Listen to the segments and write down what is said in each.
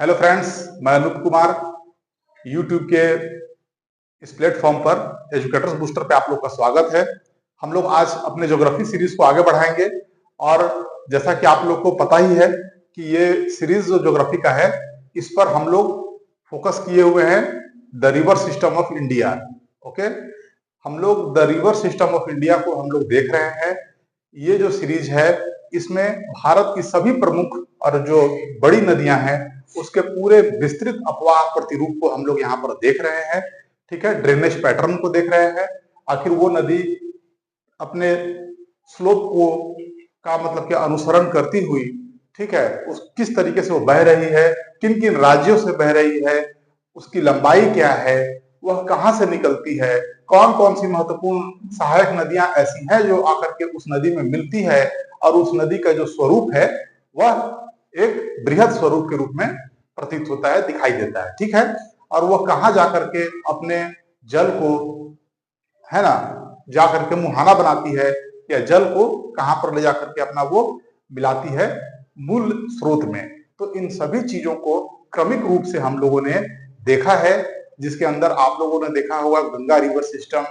Hello friends, मैं Anoop Kumar YouTube के इस प्लेटफॉर्म पर एजुकेटर्स बूस्टर पे आप लोग का स्वागत है। हम लोग आज अपने ज्योग्राफी सीरीज को आगे बढ़ाएंगे और जैसा कि आप लोग को पता ही है कि ये सीरीज जो ज्योग्राफी का है, इस पर हम लोग फोकस किए हुए हैं the river system of India. Okay, हम लोग the river system of India को हम लोग देख रहे हैं। ये जो सीरीज है, इसमें भारत की सभी प्रमुख और जो बड़ी नदियां हैं उसके पूरे विस्तृत अपवाह प्रतिरूप को हम लोग यहाँ पर देख रहे हैं। ठीक है, ड्रेनेज पैटर्न को देख रहे हैं। आखिर वो नदी अपने स्लोप को का मतलब कि अनुसरण करती हुई, ठीक है, उस किस तरीके से वो बह रही है, किन किन राज्यों से बह रही है, उसकी लंबाई क्या है, वह कहाँ से निकलती है, कौन कौन सी महत्वपूर्ण सहायक नदियां ऐसी हैं जो आकर के उस नदी में मिलती है, और उस नदी का जो स्वरूप है वह एक बृहद स्वरूप के रूप में प्रतीत होता है, दिखाई देता है। ठीक है, और वह कहाँ जाकर के अपने जल को, है ना, जाकर के मुहाना बनाती है, या जल को कहां पर ले जाकर के अपना वो मिलाती है मूल स्रोत में। तो इन सभी चीजों को क्रमिक रूप से हम लोगों ने देखा है, जिसके अंदर आप लोगों ने देखा होगा गंगा रिवर सिस्टम,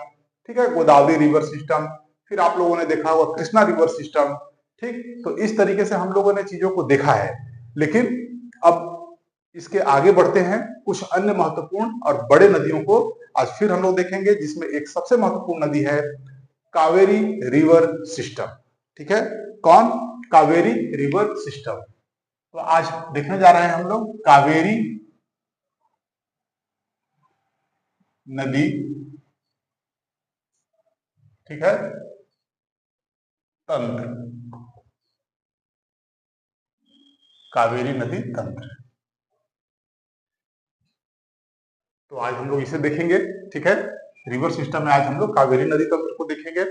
ठीक है, गोदावरी रिवर सिस्टम, फिर आप लोगों ने देखा होगा कृष्णा रिवर सिस्टम। ठीक, तो इस तरीके से हम लोगों ने चीजों को देखा है। लेकिन अब इसके आगे बढ़ते हैं, कुछ अन्य महत्वपूर्ण और बड़े नदियों को आज फिर हम लोग देखेंगे, जिसमें एक सबसे महत्वपूर्ण नदी है कावेरी रिवर सिस्टम। ठीक है, कौन? Kaveri river system. तो आज देखने जा रहे हैं हम लोग कावेरी नदी, ठीक है, तंत्र, कावेरी नदी तंत्र। तो आज हम लोग इसे देखेंगे। ठीक है, रिवर सिस्टम में आज हम लोग कावेरी नदी तंत्र को देखेंगे।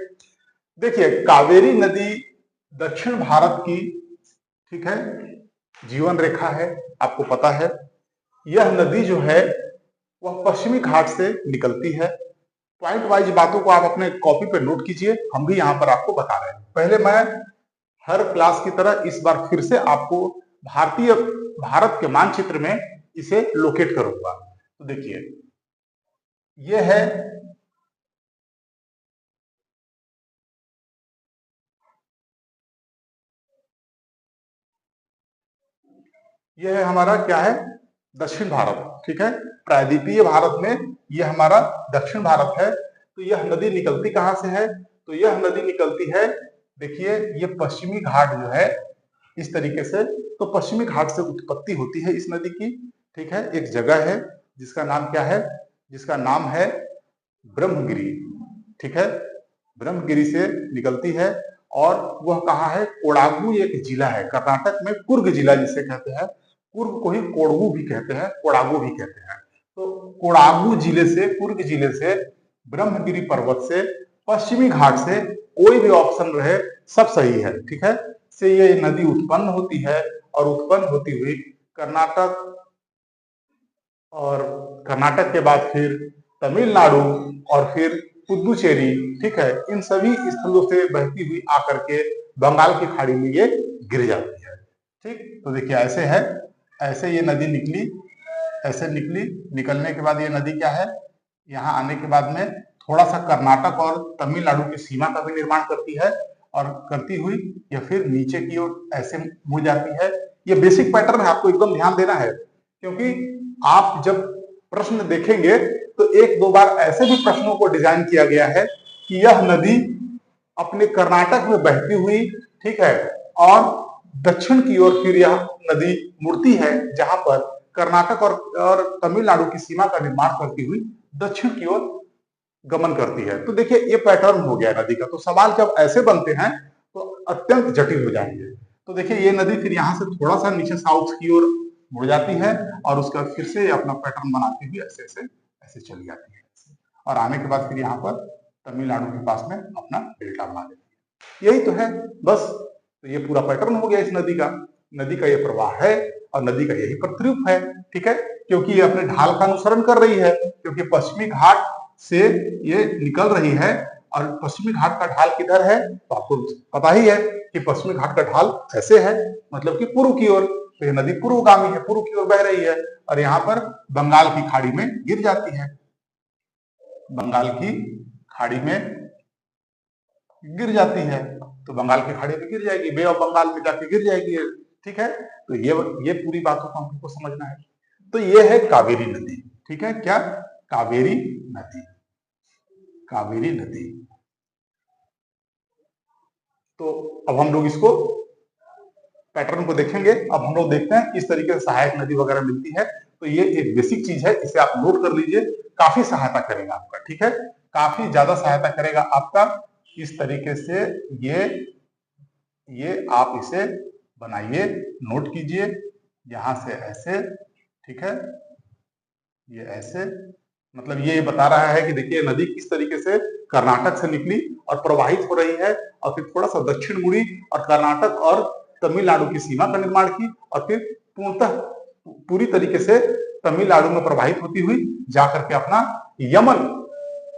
देखिए, कावेरी नदी दक्षिण भारत की, ठीक है, जीवन रेखा है, आपको पता है। यह नदी जो है वह पश्चिमी घाट से निकलती है। पॉइंट वाइज बातों को आप अपने कॉपी पे नोट कीजिए, हम भी यहाँ पर आपको बता रहे हैं। पहले मैं हर क्लास की तरह इस बार फिर से आपको भारत के मानचित्र में इसे लोकेट करूंगा। तो देखिए, यह है यह है हमारा क्या है, दक्षिण भारत। ठीक है, प्रायद्वीपीय भारत में यह हमारा दक्षिण भारत है। तो यह नदी निकलती कहां से है? तो यह नदी निकलती है, देखिए, ये पश्चिमी घाट जो है इस तरीके से, तो पश्चिमी घाट से उत्पत्ति होती है इस नदी की। ठीक है, एक जगह है जिसका नाम क्या है? जिसका नाम है ब्रह्मगिरी। ठीक है, ब्रह्मगिरी से निकलती है, और वह कहाँ है? कोडागु एक जिला है कर्नाटक में, कुर्ग जिला जिसे कहते हैं। कुर्ग को ही कोडगु भी कहते हैं, कोडागु भी कहते हैं। तो कोडागु जिले से, कुर्ग जिले से, ब्रह्मगिरी पर्वत से, पश्चिमी घाट से, कोई भी ऑप्शन रहे सब सही है। ठीक है, से ये नदी उत्पन्न होती है, और उत्पन्न होती हुई कर्नाटक, और कर्नाटक के बाद फिर तमिलनाडु, और फिर पुदुचेरी, ठीक है, इन सभी स्थलों से बहती हुई आकर के बंगाल की खाड़ी में ये गिर जाती है। ठीक, तो देखिए ऐसे है, ऐसे ये नदी निकली, ऐसे निकली, निकलने के बाद ये नदी क्या है, यहाँ आने के बाद में थोड़ा सा कर्नाटक और तमिलनाडु की सीमा का भी निर्माण करती है, और करती हुई या फिर नीचे की ओर ऐसे मुड़ जाती है। ये बेसिक पैटर्न है, आपको एकदम ध्यान देना है, क्योंकि आप जब प्रश्न देखेंगे तो एक दो बार ऐसे भी प्रश्नों को डिजाइन किया गया है कि यह नदी अपने कर्नाटक में बहती हुई, ठीक है, और दक्षिण की ओर फिर यह नदी मुड़ती है, जहां पर कर्नाटक और तमिलनाडु की सीमा का निर्माण करती हुई दक्षिण की ओर गमन करती है। तो देखिए, ये पैटर्न हो गया नदी का। तो सवाल जब ऐसे बनते हैं तो अत्यंत जटिल हो जाएंगे। तो देखिए, ये नदी फिर यहाँ से थोड़ा सा नीचे साउथ की ओर मुड़ जाती है, और उसका फिर से अपना पैटर्न बनाती हुई ऐसे ऐसे ऐसे चली जाती है, और आने के बाद फिर यहाँ पर तमिलनाडु के पास में अपना डेल्टा बना देती है। यही तो है बस। तो ये पूरा पैटर्न हो गया इस नदी का। नदी का ये प्रवाह है, और नदी का यही प्रतिरूप है। ठीक है, क्योंकि ये अपने ढाल का अनुसरण कर रही है, क्योंकि पश्चिमी घाट से ये निकल रही है, और पश्चिमी घाट का ढाल किधर है? तो आपको पता ही है कि पश्चिमी घाट का ढाल ऐसे है, मतलब कि पूर्व की ओर। तो ये नदी पूर्वगामी है, पूर्व की ओर बह रही है, और यहाँ पर बंगाल की खाड़ी में गिर जाती है, बंगाल की खाड़ी में गिर जाती है, तो बंगाल की खाड़ी में गिर जाएगी, बे ऑफ बंगाल में जाके गिर जाएगी, ठीक है। तो ये पूरी बातों को हमको समझना है। तो ये है कावेरी नदी, ठीक है, क्या, कावेरी नदी, कावेरी नदी। तो अब हम लोग इसको पैटर्न को देखेंगे। अब हम लोग देखते हैं किस तरीके से सहायक नदी वगैरह मिलती है। तो ये एक बेसिक चीज है, इसे आप नोट कर लीजिए, काफी सहायता करेगा आपका, ठीक है, काफी ज्यादा सहायता करेगा आपका। इस तरीके से ये आप इसे बनाइए, नोट कीजिए, यहां से ऐसे, ठीक है, ये ऐसे, मतलब ये बता रहा है कि देखिए नदी किस तरीके से कर्नाटक से निकली और प्रवाहित हो रही है, और फिर थोड़ा सा दक्षिण मुड़ी और कर्नाटक और तमिलनाडु की सीमा का निर्माण की, और फिर पूर्णतः पूरी तरीके से तमिलनाडु में प्रवाहित होती हुई जाकर के अपना यमन,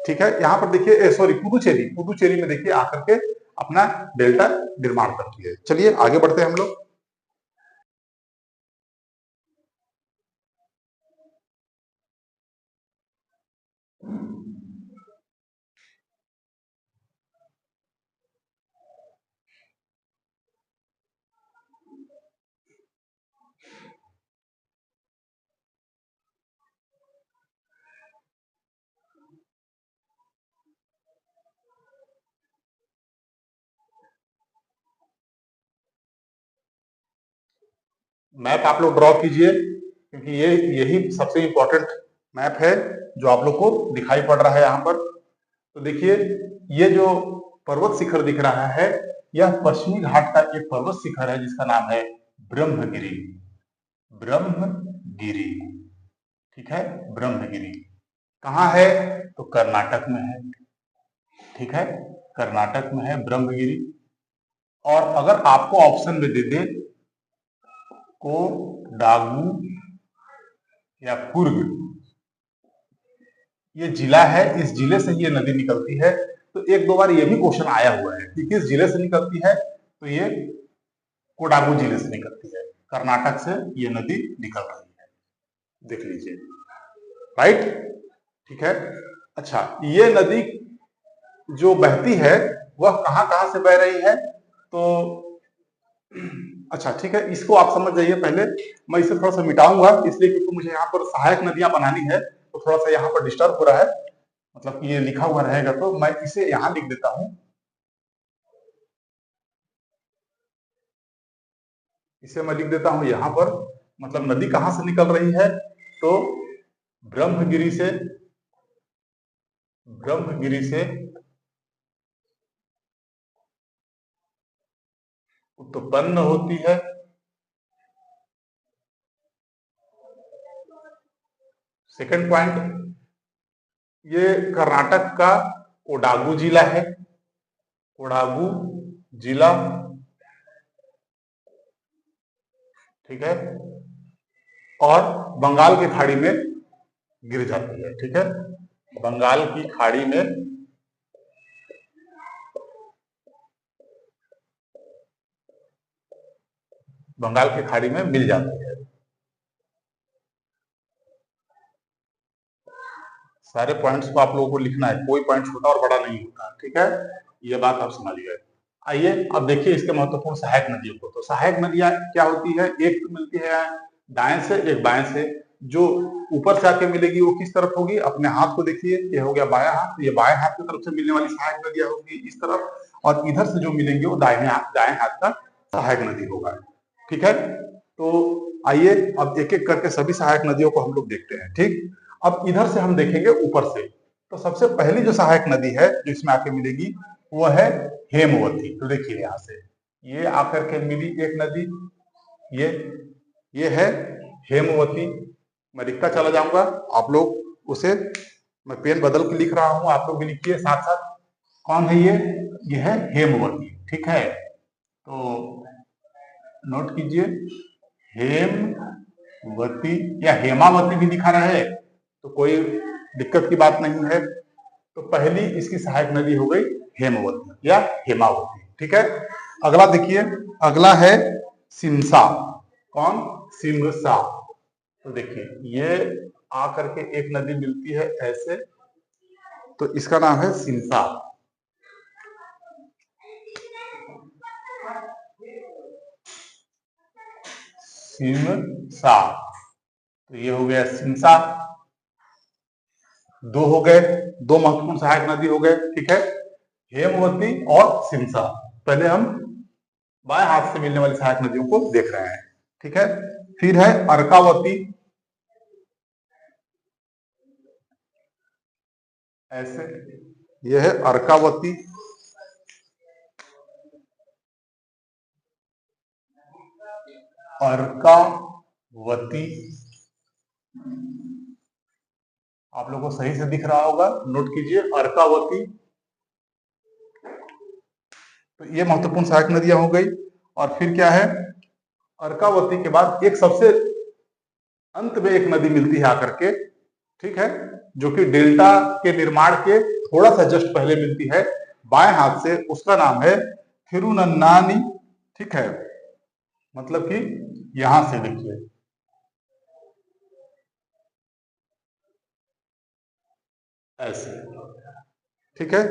ठीक है, यहाँ पर देखिए सॉरी पुदुचेरी में देखिए आकर के अपना डेल्टा निर्माण करती है। चलिए आगे बढ़ते हैं हम लोग। मैप आप लोग ड्रॉ कीजिए, क्योंकि ये यही सबसे इंपॉर्टेंट मैप है जो आप लोग को दिखाई पड़ रहा है यहाँ पर। तो देखिए ये जो पर्वत शिखर दिख रहा है, यह पश्चिमी घाट का एक पर्वत शिखर है जिसका नाम है ब्रह्मगिरी, ब्रह्मगिरी, ठीक है, ब्रह्मगिरी। कहाँ है, तो कर्नाटक में है, ठीक है, कर्नाटक में है ब्रह्मगिरी। और अगर आपको ऑप्शन में दे दे कोडागू या कुर्ग, ये जिला है, इस जिले से ये नदी निकलती है। तो एक दो बार ये भी क्वेश्चन आया हुआ है कि किस जिले से निकलती है, तो ये कोडागू जिले से निकलती है, कर्नाटक से ये नदी निकल रही है, देख लीजिए, राइट, ठीक है। अच्छा, ये नदी जो बहती है वह कहां कहां से बह रही है, तो अच्छा ठीक है, इसको आप समझ जाइए। पहले मैं इसे थोड़ा सा मिटाऊंगा, इसलिए क्योंकि मुझे यहाँ पर सहायक नदियां बनानी है, तो थोड़ा सा यहाँ पर डिस्टर्ब हो रहा है, मतलब कि ये लिखा हुआ रहेगा, तो मैं इसे यहाँ लिख देता हूँ, इसे मैं लिख देता हूँ यहाँ पर। मतलब नदी कहाँ से निकल रही है, तो ब्रह्मगिरी से, ब्रह्मगिरी से उत्पन्न होती है। सेकंड पॉइंट, ये कर्नाटक का कोडागू जिला है, कोडागू जिला, ठीक है, और बंगाल की खाड़ी में गिर जाती है, ठीक है, बंगाल की खाड़ी में, बंगाल की खाड़ी में मिल जाती है। सारे पॉइंट्स को आप लोगों को लिखना है, कोई पॉइंट छोटा और बड़ा नहीं होता, ठीक है, ये बात आप समझ गए। आइए अब देखिए इसके महत्वपूर्ण सहायक नदियों को। तो सहायक नदियां क्या होती है, एक तो मिलती है दाएं से, एक बाएं से। जो ऊपर से आके मिलेगी वो किस तरफ होगी, अपने हाथ को देखिए, ये हो गया बायां हाथ, तो ये बाएं हाथ की तरफ से मिलने वाली सहायक नदियां होगी इस तरफ, और इधर से जो मिलेंगे वो दाएं हाथ का सहायक नदी होगा, ठीक है। तो आइए अब एक एक करके सभी सहायक नदियों को हम लोग देखते हैं, ठीक। अब इधर से हम देखेंगे ऊपर से, तो सबसे पहली जो सहायक नदी है जो इसमें आके मिलेगी वो है हेमवती। तो देखिए यहाँ से ये आकर के मिली एक नदी, ये है हेमवती। मैं लिखता चला जाऊंगा, आप लोग उसे, मैं पेन बदल के लिख रहा हूं, आप लोग भी लिखिए साथ साथ। कौन है ये है हेमवती, ठीक है। तो नोट कीजिए, हेमवती या हेमावती भी लिखा रहे तो कोई दिक्कत की बात नहीं है। तो पहली इसकी सहायक नदी हो गई हेमवती या हेमावती, ठीक है। अगला देखिए, अगला है सिमसा, कौन? सिमसा। तो देखिए ये आकर के एक नदी मिलती है ऐसे, तो इसका नाम है सिमसा। सिमसा, तो ये हो गया सिमसा। दो हो गए, दो महत्वपूर्ण सहायक नदी हो गए, ठीक है, हेमवती और सिमसा। पहले हम बाएं हाथ से मिलने वाली सहायक नदियों को देख रहे हैं, ठीक है। फिर है अर्कावती, ऐसे, यह है अर्कावती। अर्कावती आप लोगों को सही से दिख रहा होगा, नोट कीजिए, अर्कावती। तो ये महत्वपूर्ण सहायक नदियां हो गई। और फिर क्या है, अर्कावती के बाद एक सबसे अंत में एक नदी मिलती है आकर के, ठीक है, जो कि डेल्टा के निर्माण के थोड़ा सा जस्ट पहले मिलती है बाएं हाथ से, उसका नाम है थिरुनन्नानी, ठीक है, मतलब कि यहां से देखिए ऐसे, ठीक है।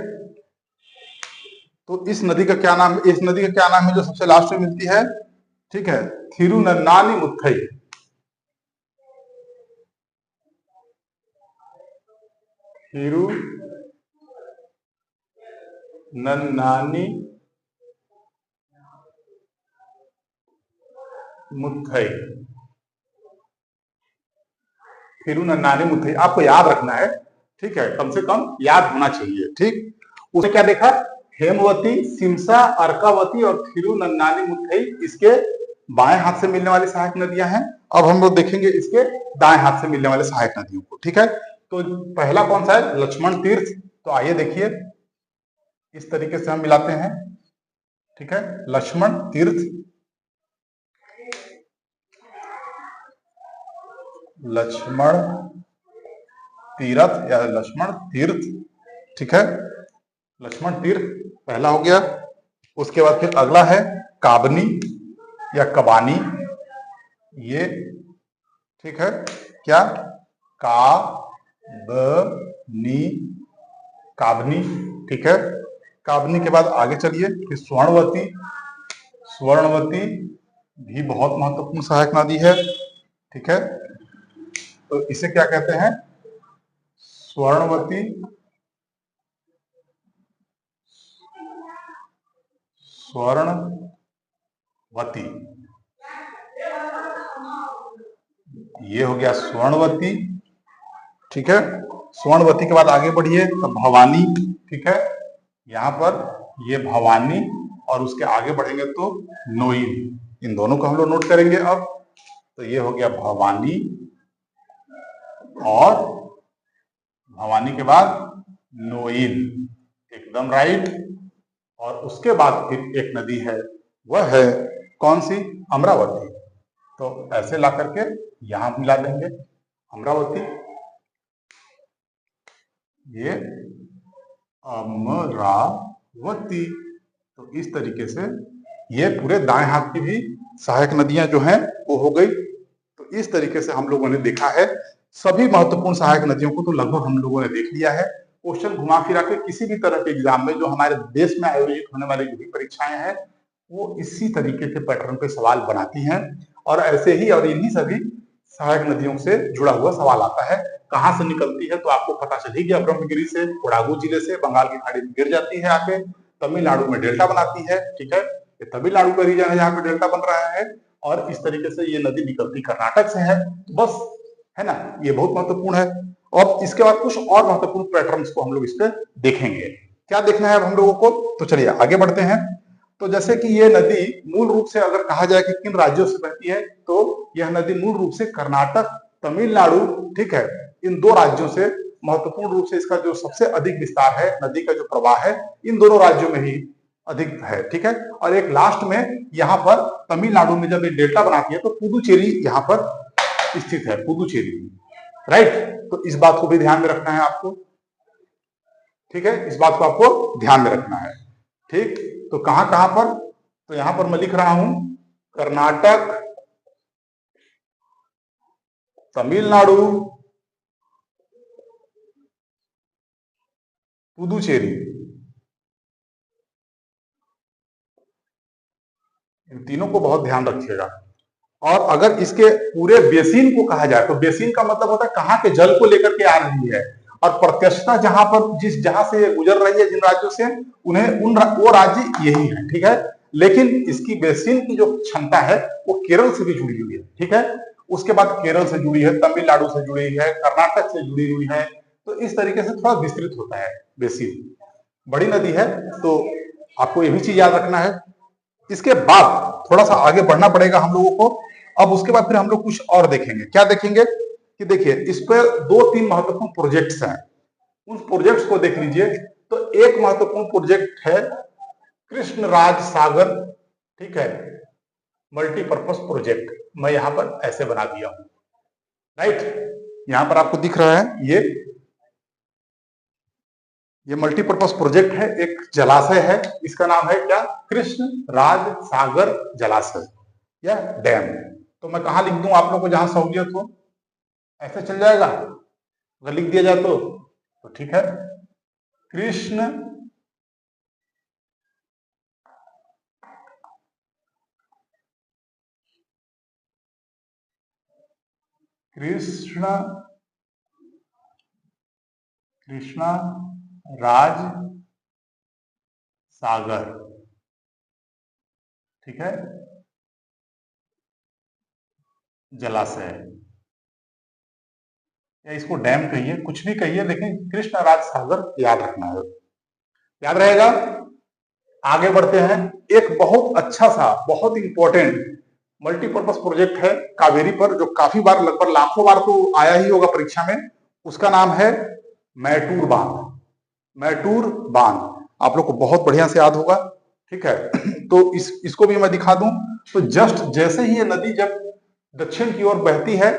तो इस नदी का क्या नाम, इस नदी का क्या नाम है जो सबसे लास्ट में मिलती है, ठीक है, थिरुनन्नानी मुथई। थिरुनन्नानी मुथई, थिरुनन्नानी मुथई आपको याद रखना है, ठीक है, कम से कम याद होना चाहिए, ठीक। उसे क्या देखा, हेमवती, सिमसा, अर्कावती और थिरुनन्नानी मुथई इसके बाएं हाथ से मिलने वाली सहायक नदियां हैं। अब हम लोग देखेंगे इसके दाएं हाथ से मिलने वाले सहायक नदियों को, ठीक है। तो पहला कौन सा है, लक्ष्मण तीर्थ। तो आइए देखिए, इस तरीके से हम मिलाते हैं, ठीक है, लक्ष्मण तीर्थ, लक्ष्मण तीर्थ या लक्ष्मण तीर्थ, ठीक है, लक्ष्मण तीर्थ पहला हो गया। उसके बाद फिर अगला है काबनी या कबानी, ये, ठीक है, क्या, काबनी, काबनी, ठीक है। काबनी के बाद आगे चलिए, फिर स्वर्णवती, स्वर्णवती भी बहुत महत्वपूर्ण सहायक नदी है, ठीक है। तो इसे क्या कहते हैं, स्वर्णवती, स्वर्णवती, ये हो गया स्वर्णवती, ठीक है। स्वर्णवती के बाद आगे बढ़िए तो भवानी, ठीक है, यहां पर ये भवानी, और उसके आगे बढ़ेंगे तो नोइन, इन दोनों को हम लोग नोट करेंगे अब। तो ये हो गया भवानी, और भवानी के बाद नोइन, एकदम राइट। और उसके बाद फिर एक नदी है, वह है कौन सी, अमरावती। तो ऐसे ला करके यहां मिला देंगे अमरावती, ये अमरावती। तो इस तरीके से ये पूरे दाएं हाथ की भी सहायक नदियां जो हैं वो हो गई। तो इस तरीके से हम लोगों ने देखा है सभी महत्वपूर्ण सहायक नदियों को, तो लगभग हम लोगों ने देख लिया है। क्वेश्चन घुमा फिरा के किसी भी तरह के एग्जाम में जो हमारे देश में आयोजित होने वाली जो भी परीक्षाएं हैं वो इसी तरीके के पैटर्न पे सवाल बनाती हैं, और ऐसे ही और इन्हीं सभी सहायक नदियों से जुड़ा हुआ सवाल आता है। कहाँ से निकलती है तो आपको पता चल ही गया, ब्रह्मगिरी से, कोडागू जिले से, बंगाल की खाड़ी में गिर जाती है आके, तमिलनाडु में डेल्टा बनाती है, ठीक है, ये तमिलनाडु का रीजन है जहाँ पे डेल्टा बन रहा है, और इस तरीके से ये नदी निकलती कर्नाटक से है, बस, है ना, ये बहुत महत्वपूर्ण है। और इसके बाद कुछ और महत्वपूर्ण पैटर्न्स को हम लोग इस पे देखेंगे। क्या देखना है अब हम लोगों को, तो चलिए आगे बढ़ते हैं। तो जैसे कि ये नदी मूल रूप से अगर कहा जाए कि किन राज्यों से बहती है, तो यह नदी मूल रूप से कर्नाटक, तमिलनाडु, ठीक है, इन दो राज्यों से, महत्वपूर्ण रूप से इसका जो सबसे अधिक विस्तार है, नदी का जो प्रवाह है, इन दोनों राज्यों में ही अधिक है, ठीक है। और एक लास्ट में यहाँ पर तमिलनाडु में जब ये डेल्टा बनाती है तो पुदुचेरी यहाँ पर स्थित है, पुदुचेरी, राइट। तो इस बात को भी ध्यान में रखना है आपको, ठीक है, इस बात को आपको ध्यान में रखना है, ठीक। तो कहां कहां पर, तो यहां पर मैं लिख रहा हूं कर्नाटक, तमिलनाडु, पुदुचेरी, इन तीनों को बहुत ध्यान रखिएगा। और अगर इसके पूरे बेसिन को कहा जाए तो बेसिन का मतलब होता है कहां के जल को लेकर के आ रही है, और प्रत्यक्षता जहां पर जहां से गुजर रही है जिन राज्यों से, उन्हें वो राज्य यही है, ठीक है। लेकिन इसकी बेसिन की जो क्षमता है वो केरल से भी जुड़ी हुई है, ठीक है। उसके बाद केरल से जुड़ी है, तमिलनाडु से जुड़ी है, कर्नाटक से जुड़ी हुई है। तो इस तरीके से थोड़ा विस्तृत होता है बेसिन, बड़ी नदी है, तो आपको ये भी चीज याद रखना है। इसके बाद थोड़ा सा आगे बढ़ना पड़ेगा हम लोगों को। अब उसके बाद फिर हम लोग कुछ और देखेंगे। क्या देखेंगे कि देखिए इस पर 2-3 महत्वपूर्ण प्रोजेक्ट्स हैं, उन प्रोजेक्ट्स को देख लीजिए। तो एक महत्वपूर्ण प्रोजेक्ट है कृष्णराज सागर, ठीक है, मल्टीपर्पज प्रोजेक्ट। मैं यहां पर ऐसे बना दिया हूं, राइट। यहां पर आपको दिख रहा है ये मल्टीपर्पज प्रोजेक्ट है, एक जलाशय है, इसका नाम है क्या, कृष्ण राज सागर जलाशय या डैम। तो मैं कहां लिख दूं आप लोग को जहां सहूलियत हो, ऐसे चल जाएगा, अगर लिख दिया जाए तो ठीक है। कृष्ण कृष्णा राज सागर, ठीक है, जलाशय, या इसको डैम कहिए, कुछ भी कहिए, लेकिन कृष्णराज सागर याद रखना है, याद रहेगा। आगे बढ़ते हैं। एक बहुत अच्छा सा, बहुत इंपॉर्टेंट मल्टीपर्पज प्रोजेक्ट है कावेरी पर, जो काफी बार, लगभग लाखों बार तो आया ही होगा परीक्षा में। उसका नाम है मैटूर बांध। मैटूर बांध आप लोग को बहुत बढ़िया से याद होगा, ठीक है। तो इसको भी मैं दिखा दूं। तो जस्ट जैसे ही ये नदी जब दक्षिण की ओर बहती है,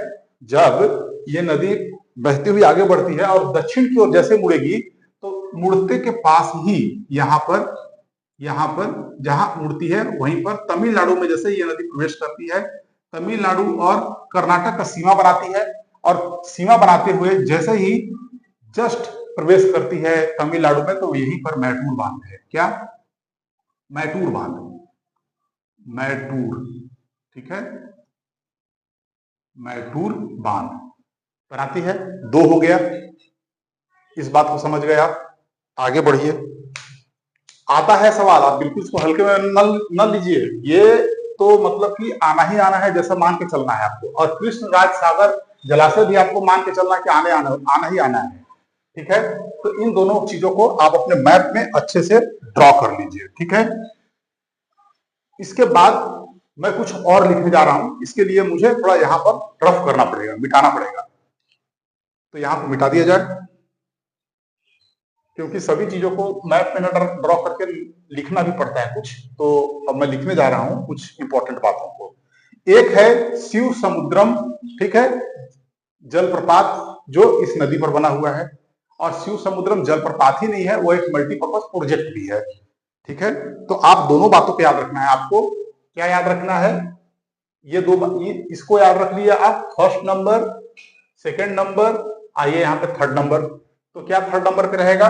जब ये नदी बहती हुई आगे बढ़ती है और दक्षिण की ओर जैसे मुड़ेगी, तो मुड़ते के पास ही यहाँ पर जहां मुड़ती है वहीं पर तमिलनाडु में जैसे ये नदी प्रवेश करती है, तमिलनाडु और कर्नाटक का सीमा बनाती है, और सीमा बनाते हुए जैसे ही जस्ट प्रवेश करती है तमिलनाडु में, तो यहीं पर मैटूर बांध है। क्या, मैटूर बांध, मैटूर, ठीक है, मैटूर बांध बनाती है। 2 हो गया, इस बात को समझ गए आप। आगे बढ़िए। आता है सवाल, आप बिल्कुल इसको हल्के में न लीजिए, ये तो मतलब कि आना ही आना है, जैसा मान के चलना है आपको। और कृष्णराज सागर जलाशय भी आपको मान के चलना है कि आना ही आना है, ठीक है। तो इन दोनों चीजों को आप अपने मैप में अच्छे से ड्रॉ कर लीजिए, ठीक है। इसके बाद मैं कुछ और लिखने जा रहा हूं, इसके लिए मुझे थोड़ा यहां पर रफ करना पड़ेगा, मिटाना पड़ेगा। तो यहां पर मिटा दिया जाए, क्योंकि सभी चीजों को मैप में ड्रॉ करके लिखना भी पड़ता है कुछ। तो अब मैं लिखने जा रहा हूं कुछ इंपॉर्टेंट बातों को। एक है शिव समुद्रम, ठीक है, जलप्रपात जो इस नदी पर बना हुआ है। और शिव समुद्रम जलप्रपात ही नहीं है, वो एक मल्टीपर्पज प्रोजेक्ट भी है, ठीक है। तो आप दोनों बातों को याद रखना है। आपको क्या याद रखना है, इसको याद रख लिया आप, फर्स्ट नंबर, सेकेंड नंबर, आइए यहाँ पे थर्ड नंबर। तो क्या थर्ड नंबर पे रहेगा,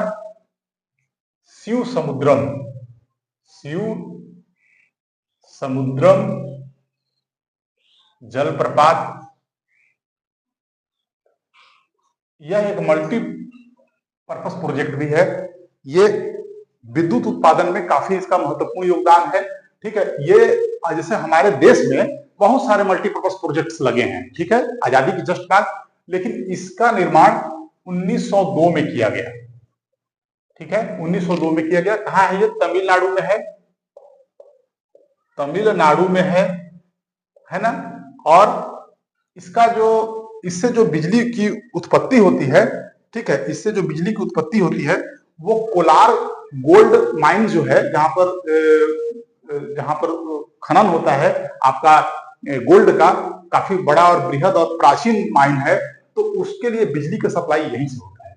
शिव समुद्रम, शिव समुद्रम जलप्रपात। यह एक मल्टीपर्पज प्रोजेक्ट भी है। ये विद्युत उत्पादन में काफी इसका महत्वपूर्ण योगदान है, ठीक है। ये जैसे हमारे देश में बहुत सारे मल्टीपर्पज प्रोजेक्ट्स लगे हैं, ठीक है, आजादी की जस्ट बाद, लेकिन इसका निर्माण 1902 में किया गया, ठीक है, 1902 में किया गया। कहां है ये, तमिलनाडु में है, तमिलनाडु में है ना। और इसका जो, इससे जो बिजली की उत्पत्ति होती है, ठीक है, इससे जो बिजली की उत्पत्ति होती है वो कोलार गोल्ड माइन जो है, जहां पर खनन होता है आपका गोल्ड का, काफी बड़ा और बृहद और प्राचीन माइन है। तो उसके लिए बिजली का सप्लाई यहीं से होता है,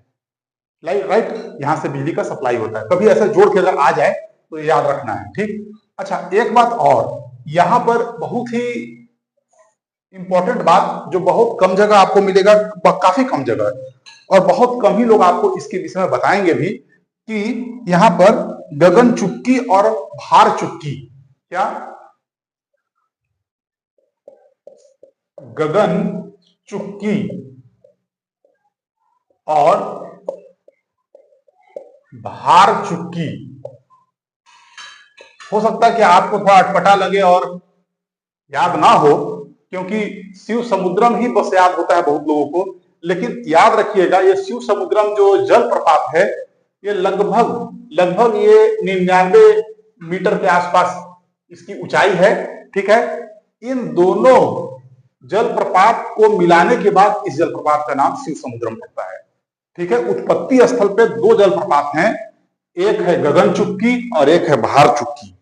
राइट, यहां से बिजली का सप्लाई होता है। कभी ऐसा जोड़ के अगर आ जाए तो याद रखना है, ठीक। अच्छा, एक बात और, यहां पर बहुत ही इंपॉर्टेंट बात जो बहुत कम जगह आपको मिलेगा, काफी कम जगह, और बहुत कम ही लोग आपको इसके विषय में बताएंगे भी कि यहां पर गगन चुक्की और भार चुक्की, क्या गगन चुक्की और भार चुक्की, हो सकता है कि आपको थोड़ा अटपटा लगे और याद ना हो, क्योंकि शिव समुद्रम ही बस याद होता है बहुत लोगों को। लेकिन याद रखिएगा, ये शिव समुद्रम जो जलप्रपात है, ये लगभग ये 99 मीटर के आसपास इसकी ऊंचाई है। ठीक है, इन दोनों जलप्रपात को मिलाने के बाद इस जलप्रपात का नाम शिव समुद्रम पड़ता है। ठीक है, उत्पत्ति स्थल पे दो जलप्रपात हैं, एक है गगन चुक्की और एक है भार चुक्की।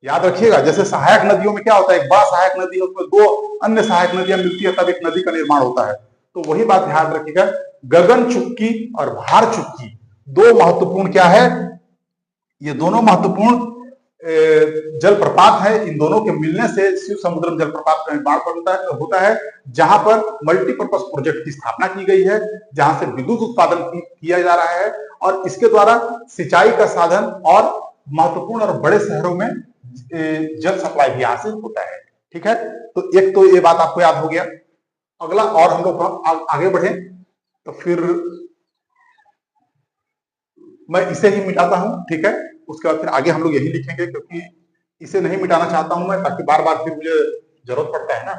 याद रखिएगा, जैसे सहायक नदियों में क्या होता है, एक बड़ा सहायक नदी है, उसमें दो अन्य सहायक नदियां मिलती है, तब एक नदी का निर्माण होता है। तो वही बात ध्यान रखिएगा, गगन चुक्की और भार चुक्की दो महत्वपूर्ण क्या है, ये दोनों महत्वपूर्ण जलप्रपात है। इन दोनों के मिलने से शिव समुद्रम जलप्रपात का निर्माण होता है, जहां पर मल्टीपर्पज प्रोजेक्ट की स्थापना की गई है, जहां से विद्युत उत्पादन किया जा रहा है और इसके द्वारा सिंचाई का साधन और महत्वपूर्ण और बड़े शहरों में जल सप्लाई भी हासिल होता है। ठीक है, तो एक तो ये बात आपको याद हो गया। अगला, और हम लोग आगे बढ़े तो फिर मैं इसे ही मिटाता हूं। ठीक है, उसके बाद फिर आगे हम लोग यही लिखेंगे, क्योंकि इसे नहीं मिटाना चाहता हूं मैं, ताकि बार बार फिर मुझे जरूरत पड़ता है ना,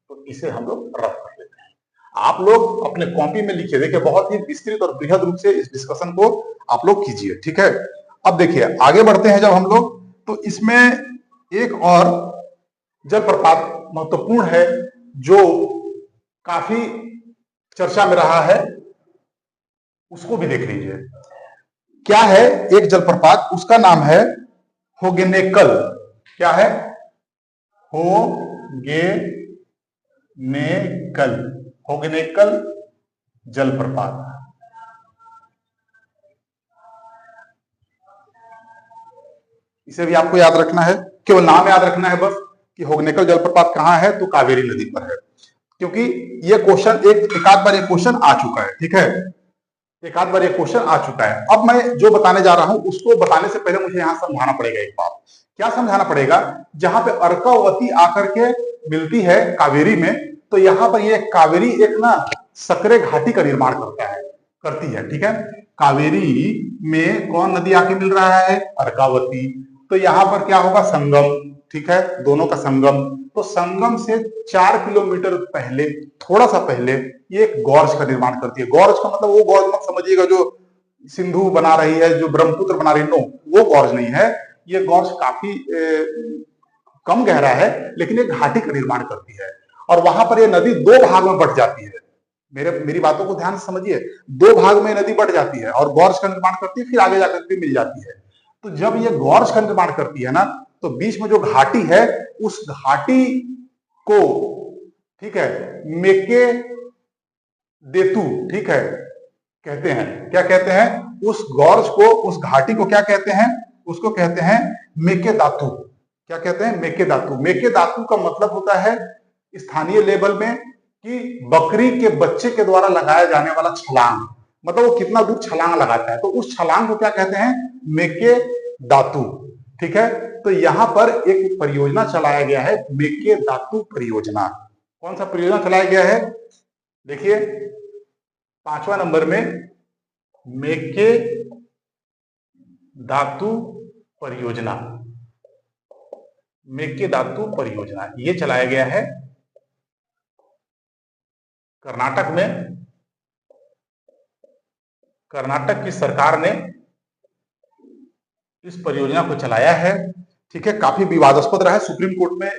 तो इसे हम लोग रद्द कर लेते हैं। आप लोग अपने कॉपी में लिखिए, देखिए बहुत ही विस्तृत और बृहद रूप से इस डिस्कशन को आप लोग कीजिए। ठीक है, अब देखिए आगे बढ़ते हैं जब हम लोग, तो इसमें एक और जलप्रपात महत्वपूर्ण है जो काफी चर्चा में रहा है, उसको भी देख लीजिए। क्या है एक जलप्रपात, उसका नाम है होगेनेकल। क्या है? होगेनेकल जलप्रपात। इसे भी आपको याद रखना है, केवल नाम याद रखना है बस कि होगनेकल जलप्रपात कहां है, तो कावेरी नदी पर है। क्योंकि ये क्वेश्चन एक आध बार ये क्वेश्चन आ चुका है। ठीक है, एक आध बार ये क्वेश्चन आ चुका है। अब मैं जो बताने जा रहा हूं उसको बताने से पहले मुझे यहां समझाना पड़ेगा एक बात। क्या समझाना पड़ेगा? जहां पे अर्कावती आकर के मिलती है कावेरी में, तो यहां पर ये कावेरी एक ना सकरे घाटी का निर्माण करती है। ठीक है, कावेरी में कौन नदी आके मिल रहा है? अर्कावती। तो यहां पर क्या होगा? संगम। ठीक है, दोनों का संगम। तो संगम से 4 किलोमीटर पहले, थोड़ा सा पहले, ये एक गॉर्ज का निर्माण करती है। गॉर्ज का मतलब वो गॉर्ज मत समझिएगा जो सिंधु बना रही है, जो ब्रह्मपुत्र बना रही है, नो, वो गॉर्ज नहीं है। ये गॉर्ज काफी कम गहरा है, लेकिन एक घाटी का निर्माण करती है, और वहां पर ये नदी दो भाग में बट जाती है। मेरी बातों को ध्यान से समझिए, दो भाग में नदी बढ़ जाती है और गॉर्ज का निर्माण करती है, फिर आगे जाकर के मिल जाती है। तो जब ये गॉर्ज का निर्माण करती है ना, तो बीच में जो घाटी है, उस घाटी को, ठीक है, मेके देतु, ठीक है, कहते हैं। क्या कहते हैं? उस गॉर्ज को, उस घाटी को क्या कहते हैं? उसको कहते हैं मेके दातु। क्या कहते हैं? मेके दातु। मेके दातु का मतलब होता है स्थानीय लेवल में कि बकरी के बच्चे के द्वारा लगाया जाने वाला छलांग, मतलब वो कितना दूर छलांग लगाता है, तो उस छलांग को क्या कहते हैं? मेके दातु। ठीक है, तो यहां पर एक परियोजना चलाया गया है, मेके दातु परियोजना। कौन सा परियोजना चलाया गया है? देखिए 5वां नंबर में मेके दातु परियोजना। मेके दातु परियोजना ये चलाया गया है कर्नाटक में। कर्नाटक की सरकार ने इस परियोजना को चलाया है। ठीक है, काफी विवादास्पद रहा है, सुप्रीम कोर्ट में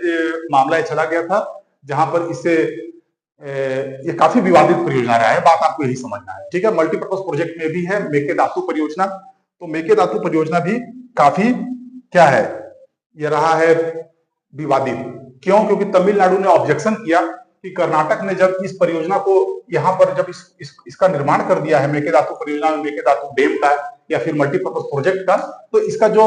मामला चला गया था, जहां पर इसे ये काफी विवादित परियोजना रहा है। बात आपको यही समझना है। ठीक है, मल्टीपर्पज प्रोजेक्ट में भी है मेके दातु परियोजना। तो मेके दातु परियोजना भी काफी क्या है, ये रहा है विवादित। क्यों? क्योंकि तमिलनाडु ने ऑब्जेक्शन किया कि कर्नाटक ने जब इस परियोजना को यहां पर जब इसका निर्माण कर दिया है, मेके दातु परियोजना में, मेके दातु डैम का या फिर मल्टीपर्पज प्रोजेक्ट का, तो इसका जो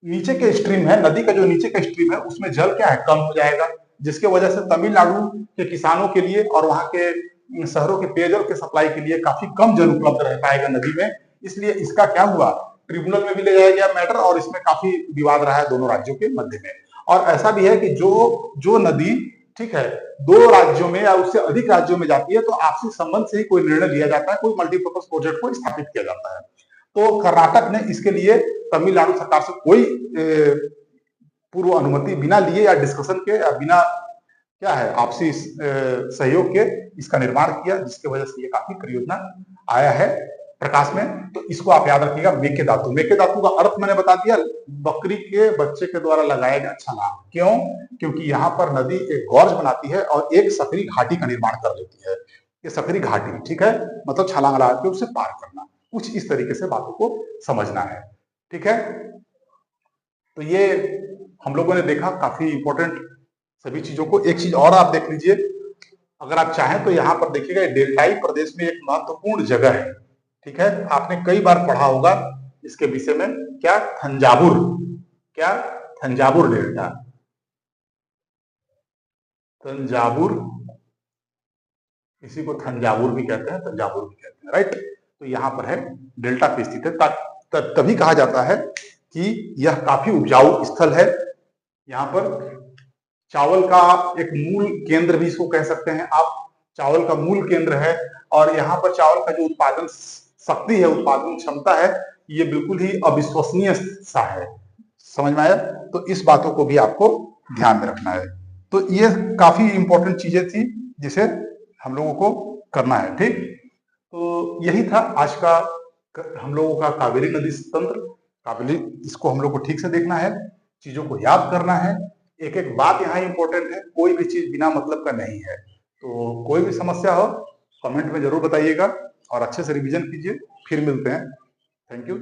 नीचे के स्ट्रीम है, नदी का जो नीचे का स्ट्रीम है, उसमें जल क्या है? कम हो जाएगा। जिसके वजह से तमिलनाडु के किसानों के लिए और वहां के शहरों के पेयजल के सप्लाई के लिए काफी कम जल उपलब्ध रह पाएगा नदी में। इसलिए इसका क्या हुआ, ट्रिब्यूनल में भी ले जाया गया मैटर और इसमें काफी विवाद रहा है दोनों राज्यों के मध्य में। और ऐसा भी है कि जो नदी, ठीक है, दो राज्यों में या उससे अधिक राज्यों में जाती है तो आपसी संबंध से ही कोई निर्णय लिया जाता है, कोई मल्टीपर्पज प्रोजेक्ट को स्थापित किया जाता है। तो कर्नाटक ने इसके लिए तमिलनाडु सरकार से कोई पूर्व अनुमति बिना लिए या डिस्कशन के या बिना क्या है आपसी सहयोग के इसका निर्माण किया, जिसके वजह से ये काफी परियोजना आया है प्रकाश में। तो इसको आप याद रखिएगा, मेकेदातु। मेकेदातु का अर्थ मैंने बता दिया, बकरी के बच्चे के द्वारा लगाया गया छलांग। क्यों? क्योंकि यहाँ पर नदी एक गॉर्ज बनाती है और एक सकरी घाटी का निर्माण कर लेती है। ये सकरी घाटी, ठीक है, मतलब छलांग लगा के उसे पार करना, कुछ इस तरीके से बातों को समझना है, ठीक है। तो ये हम लोगों ने देखा काफी इंपॉर्टेंट सभी चीजों को। एक चीज और आप देख लीजिए, अगर आप चाहें तो यहाँ पर देखिएगा, डेल्टाई प्रदेश में एक महत्वपूर्ण जगह है, ठीक है, आपने कई बार पढ़ा होगा इसके विषय में, क्या? थंजावुर। क्या? थंजावुर डेल्टा। तंजावुर, इसी को थंजावुर भी कहते हैं, तंजावुर भी कहते हैं, राइट। तो यहाँ पर है, डेल्टा पे स्थित है। तभी कहा जाता है कि यह काफी उपजाऊ स्थल है। यहाँ पर चावल का एक मूल केंद्र भी इसको कह सकते हैं आप, चावल का मूल केंद्र है। और यहाँ पर चावल का जो उत्पादन शक्ति है, उत्पादन क्षमता है, ये बिल्कुल ही अविश्वसनीय सा है। समझ में आया? तो इस बातों को भी आपको ध्यान में रखना है। तो ये काफी इंपॉर्टेंट चीजें थी जिसे हम लोगों को करना है, ठीक। तो यही था आज का हम लोगों का कावेरी नदी तंत्र। कावेरी, इसको हम लोग को ठीक से देखना है, चीजों को याद करना है। एक एक बात यहाँ इंपॉर्टेंट है, कोई भी चीज बिना मतलब का नहीं है। तो कोई भी समस्या हो कमेंट में जरूर बताइएगा और अच्छे से रिवीजन कीजिए। फिर मिलते हैं। Thank you.